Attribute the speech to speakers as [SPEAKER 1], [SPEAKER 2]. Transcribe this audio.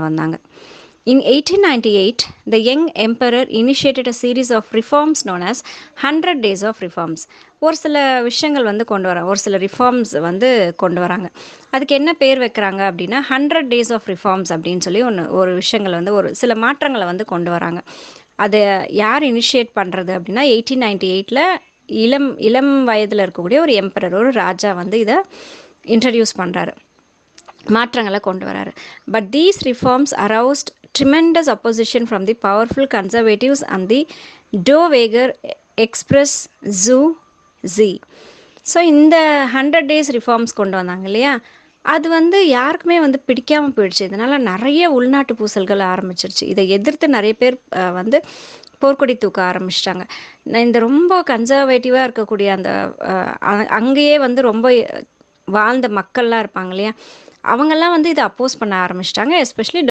[SPEAKER 1] வந்தாங்க. In 1898, the young emperor initiated a series of reforms known as 100 Days of Reforms. ஒரு சில விஷயங்கள் வந்து கொண்டு வராங்க, ஒரு சில ரிஃபார்ம்ஸ் வந்து கொண்டு வராங்க. அதுக்கு என்ன பேர் வைக்கிறாங்க அப்படின்னா 100 Days of Reforms அப்படின்னு சொல்லி ஒரு விஷயங்கள் வந்து ஒரு சில மாற்றங்களை வந்து கொண்டு வராங்க. அதை யார் இனிஷியேட் பண்ணுறது அப்படின்னா 1898ல் இளம் இளம் வயதில் இருக்கக்கூடிய ஒரு எம்பரர், ஒரு ராஜா வந்து இதை இன்ட்ரடியூஸ் பண்ணுறாரு, மாற்றங்களை கொண்டு வராரு. But these reforms aroused tremendous opposition from the powerful conservatives and the dowager empress ஜி. ஸோ இந்த 100 Days ரிஃபார்ம்ஸ் கொண்டு வந்தாங்க இல்லையா, அது வந்து யாருக்குமே வந்து பிடிக்காமல் போயிடுச்சு. இதனால் நிறைய உள்நாட்டு பூசல்கள் ஆரம்பிச்சிருச்சு. இதை எதிர்த்து நிறைய பேர் வந்து போர்க்கொடி தூக்க ஆரம்பிச்சிட்டாங்க. இந்த ரொம்ப கன்சர்வேட்டிவாக இருக்கக்கூடிய அந்த அங்கேயே வந்து ரொம்ப வாழ்ந்த மக்கள்லாம் இருப்பாங்க இல்லையா, அவங்கெல்லாம் வந்து இதை அப்போஸ் பண்ண ஆரம்பிச்சிட்டாங்க. எஸ்பெஷலி